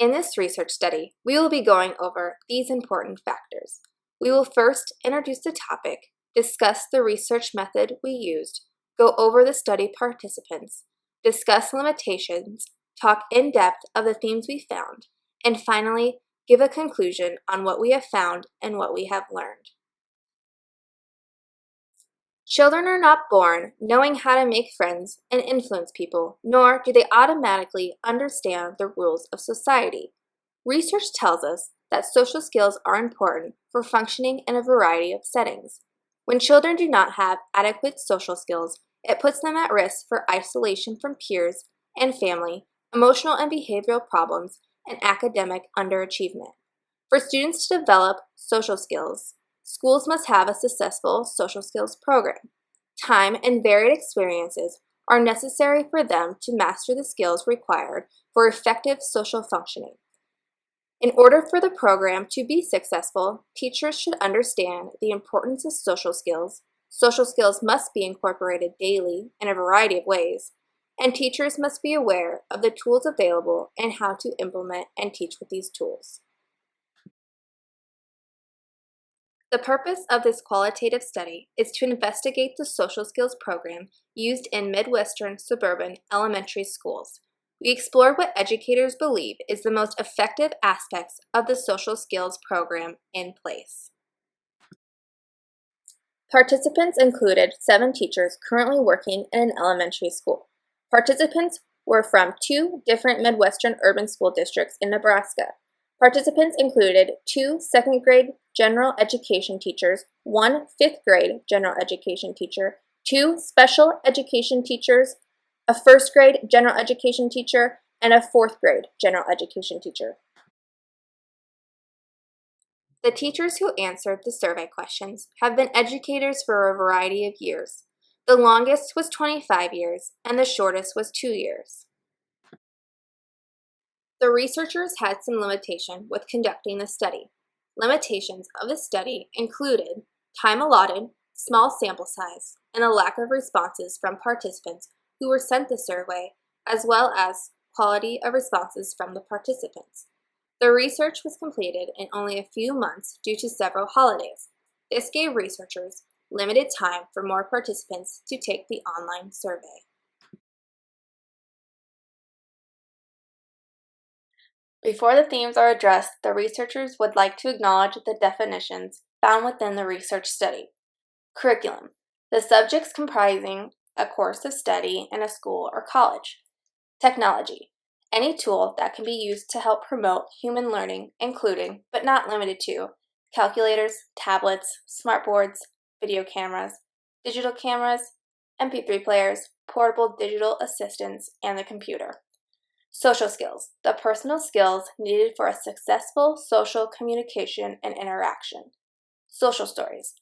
In this research study, we will be going over these important factors. We will first introduce the topic, discuss the research method we used, go over the study participants, discuss limitations, talk in depth of the themes we found, and finally, give a conclusion on what we have found and what we have learned. Children are not born knowing how to make friends and influence people, nor do they automatically understand the rules of society. Research tells us that social skills are important for functioning in a variety of settings. When children do not have adequate social skills, it puts them at risk for isolation from peers and family, emotional and behavioral problems, and academic underachievement. For students to develop social skills, schools must have a successful social skills program. Time and varied experiences are necessary for them to master the skills required for effective social functioning. In order for the program to be successful, teachers should understand the importance of social skills. Social skills must be incorporated daily in a variety of ways, and teachers must be aware of the tools available and how to implement and teach with these tools. The purpose of this qualitative study is to investigate the social skills program used in Midwestern suburban elementary schools. We explored what educators believe is the most effective aspects of the social skills program in place. Participants included 7 teachers currently working in an elementary school. Participants were from 2 different Midwestern urban school districts in Nebraska. Participants included 2 second grade general education teachers, 1 fifth grade general education teacher, 2 special education teachers, a first grade general education teacher, and a 4th grade general education teacher. The teachers who answered the survey questions have been educators for a variety of years. The longest was 25 years, and the shortest was 2 years. The researchers had some limitation with conducting the study. Limitations of the study included time allotted, small sample size, and a lack of responses from participants who were sent the survey, as well as quality of responses from the participants. The research was completed in only a few months due to several holidays. This gave researchers limited time for more participants to take the online survey. Before the themes are addressed, the researchers would like to acknowledge the definitions found within the research study. Curriculum: the subjects comprising a course of study in a school or college. Technology: any tool that can be used to help promote human learning, including, but not limited to, calculators, tablets, smartboards, video cameras, digital cameras, MP3 players, portable digital assistants, and the computer. Social skills: the personal skills needed for a successful social communication and interaction. Social stories: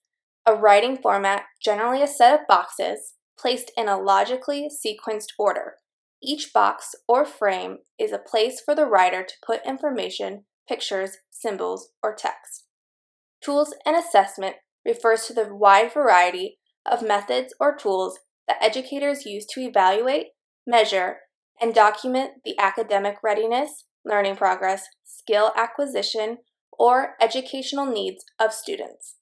a writing format, generally a set of boxes, placed in a logically sequenced order. Each box or frame is a place for the writer to put information, pictures, symbols, or text. Tools and assessment refers to the wide variety of methods or tools that educators use to evaluate, measure, and document the academic readiness, learning progress, skill acquisition, or educational needs of students.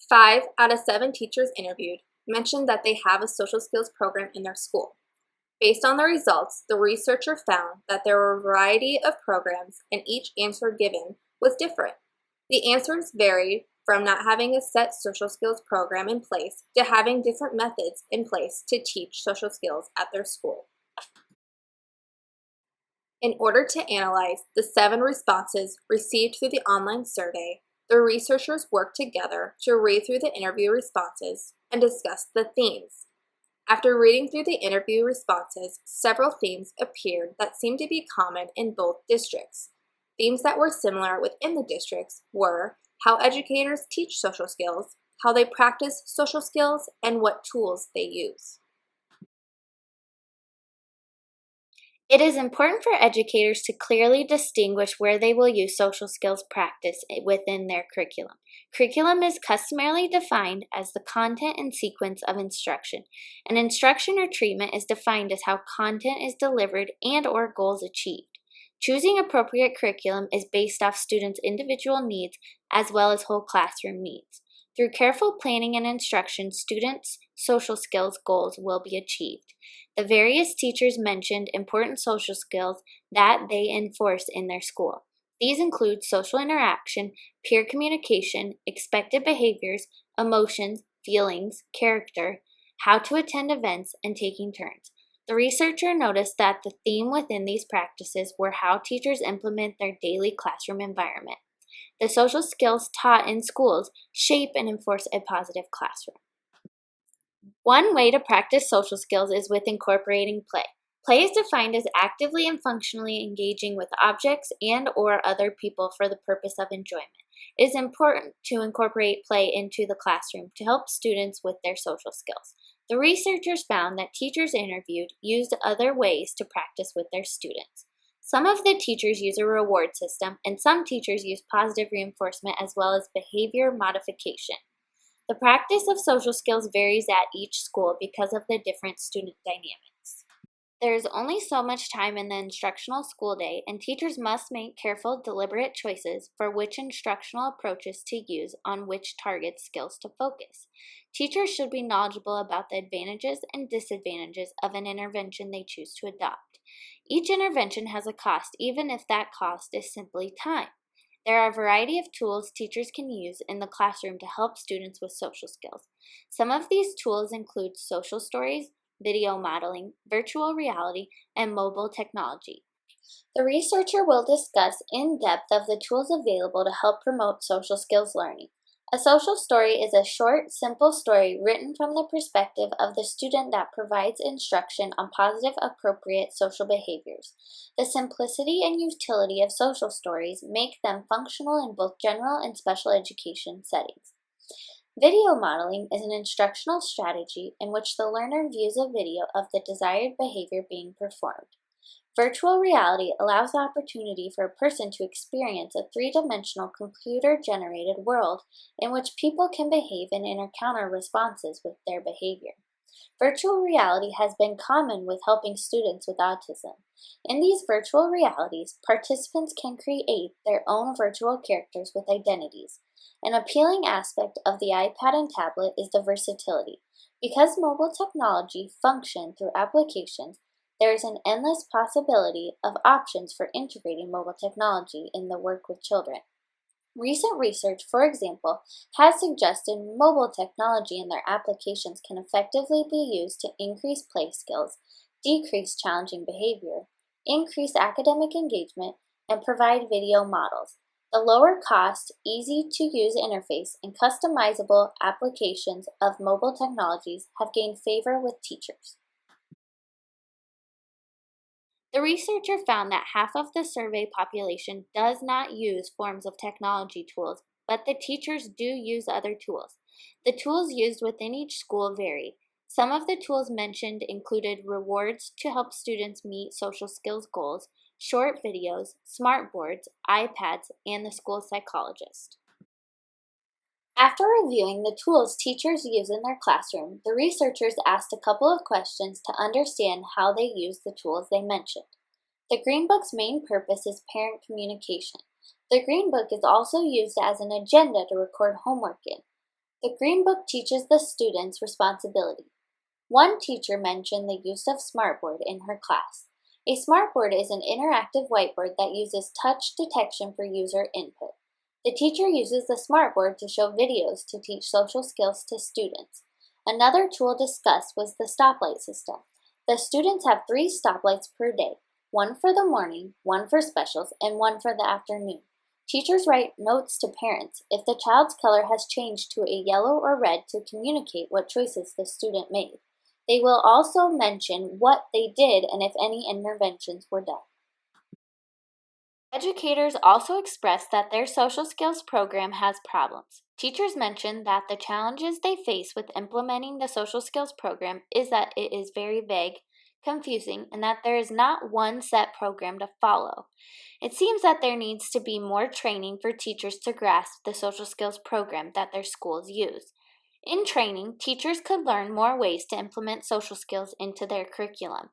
5 out of 7 teachers interviewed mentioned that they have a social skills program in their school. Based on the results, the researcher found that there were a variety of programs and each answer given was different. The answers varied from not having a set social skills program in place to having different methods in place to teach social skills at their school. In order to analyze the 7 responses received through the online survey, the researchers worked together to read through the interview responses and discuss the themes. After reading through the interview responses, several themes appeared that seemed to be common in both districts. Themes that were similar within the districts were how educators teach social skills, how they practice social skills, and what tools they use. It is important for educators to clearly distinguish where they will use social skills practice within their curriculum. Curriculum is customarily defined as the content and sequence of instruction. And instruction or treatment is defined as how content is delivered and/or goals achieved. Choosing appropriate curriculum is based off students' individual needs as well as whole classroom needs. Through careful planning and instruction, students' social skills goals will be achieved. The various teachers mentioned important social skills that they enforce in their school. These include social interaction, peer communication, expected behaviors, emotions, feelings, character, how to attend events, and taking turns. The researcher noticed that the theme within these practices were how teachers implement their daily classroom environment. The social skills taught in schools shape and enforce a positive classroom. One way to practice social skills is with incorporating play. Play is defined as actively and functionally engaging with objects and/or other people for the purpose of enjoyment. It is important to incorporate play into the classroom to help students with their social skills. The researchers found that teachers interviewed used other ways to practice with their students. Some of the teachers use a reward system, and some teachers use positive reinforcement as well as behavior modification. The practice of social skills varies at each school because of the different student dynamics. There is only so much time in the instructional school day, and teachers must make careful, deliberate choices for which instructional approaches to use on which target skills to focus. Teachers should be knowledgeable about the advantages and disadvantages of an intervention they choose to adopt. Each intervention has a cost, even if that cost is simply time. There are a variety of tools teachers can use in the classroom to help students with social skills. Some of these tools include social stories, video modeling, virtual reality, and mobile technology. The researcher will discuss in depth of the tools available to help promote social skills learning. A social story is a short, simple story written from the perspective of the student that provides instruction on positive, appropriate social behaviors. The simplicity and utility of social stories make them functional in both general and special education settings. Video modeling is an instructional strategy in which the learner views a video of the desired behavior being performed. Virtual reality allows the opportunity for a person to experience a three-dimensional computer-generated world in which people can behave and encounter responses with their behavior. Virtual reality has been common with helping students with autism. In these virtual realities, participants can create their own virtual characters with identities. An appealing aspect of the iPad and tablet is the versatility. Because mobile technology functions through applications, there is an endless possibility of options for integrating mobile technology in the work with children. Recent research, for example, has suggested mobile technology and their applications can effectively be used to increase play skills, decrease challenging behavior, increase academic engagement, and provide video models. The lower cost, easy to use interface, and customizable applications of mobile technologies have gained favor with teachers. The researcher found that half of the survey population does not use forms of technology tools, but the teachers do use other tools. The tools used within each school varied. Some of the tools mentioned included rewards to help students meet social skills goals, short videos, smart boards, iPads, and the school psychologist. After reviewing the tools teachers use in their classroom, the researchers asked a couple of questions to understand how they use the tools they mentioned. The Greenbook's main purpose is parent communication. The Greenbook is also used as an agenda to record homework in. The Greenbook teaches the students responsibility. One teacher mentioned the use of Smartboard in her class. A Smartboard is an interactive whiteboard that uses touch detection for user input. The teacher uses the Smartboard to show videos to teach social skills to students. Another tool discussed was the stoplight system. The students have 3 stoplights per day, one for the morning, one for specials, and one for the afternoon. Teachers write notes to parents if the child's color has changed to a yellow or red to communicate what choices the student made. They will also mention what they did and if any interventions were done. Educators also expressed that their social skills program has problems. Teachers mentioned that the challenges they face with implementing the social skills program is that it is very vague, confusing, and that there is not one set program to follow. It seems that there needs to be more training for teachers to grasp the social skills program that their schools use. In training, teachers could learn more ways to implement social skills into their curriculum.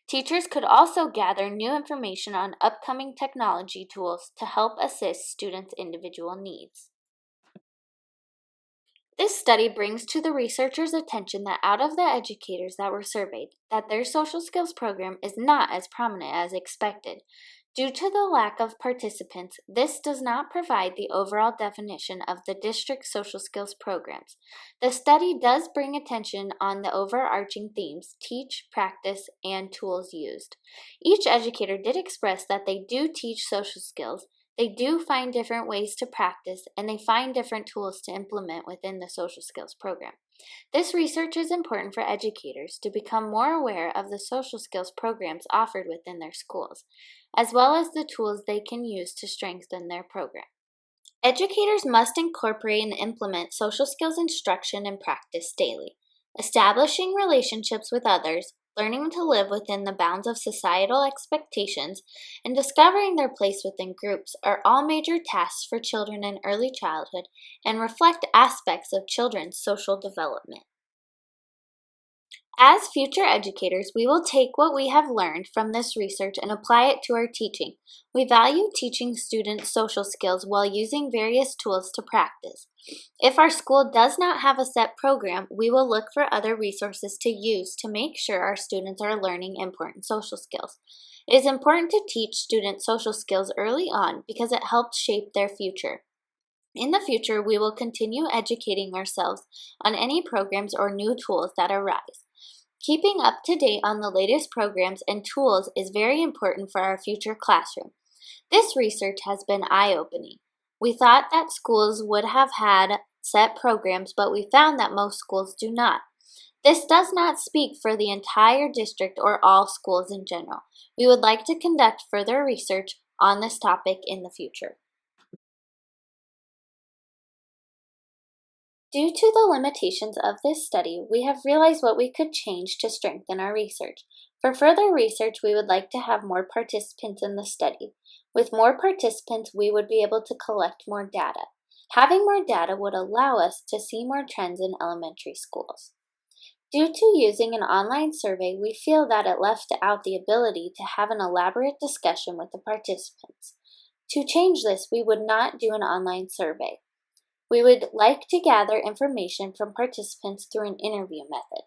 Teachers could also gather new information on upcoming technology tools to help assist students' individual needs. This study brings to the researchers' attention that out of the educators that were surveyed, that their social skills program is not as prominent as expected. Due to the lack of participants, this does not provide the overall definition of the district's social skills programs. The study does bring attention on the overarching themes: teach, practice, and tools used. Each educator did express that they do teach social skills, they do find different ways to practice, and they find different tools to implement within the social skills program. This research is important for educators to become more aware of the social skills programs offered within their schools, as well as the tools they can use to strengthen their program. Educators must incorporate and implement social skills instruction and practice daily. Establishing relationships with others, learning to live within the bounds of societal expectations, and discovering their place within groups are all major tasks for children in early childhood and reflect aspects of children's social development. As future educators, we will take what we have learned from this research and apply it to our teaching. We value teaching students social skills while using various tools to practice. If our school does not have a set program, we will look for other resources to use to make sure our students are learning important social skills. It is important to teach students social skills early on because it helps shape their future. In the future, we will continue educating ourselves on any programs or new tools that arise. Keeping up to date on the latest programs and tools is very important for our future classroom. This research has been eye-opening. We thought that schools would have had set programs, but we found that most schools do not. This does not speak for the entire district or all schools in general. We would like to conduct further research on this topic in the future. Due to the limitations of this study, we have realized what we could change to strengthen our research. For further research, we would like to have more participants in the study. With more participants, we would be able to collect more data. Having more data would allow us to see more trends in elementary schools. Due to using an online survey, we feel that it left out the ability to have an elaborate discussion with the participants. To change this, we would not do an online survey. We would like to gather information from participants through an interview method.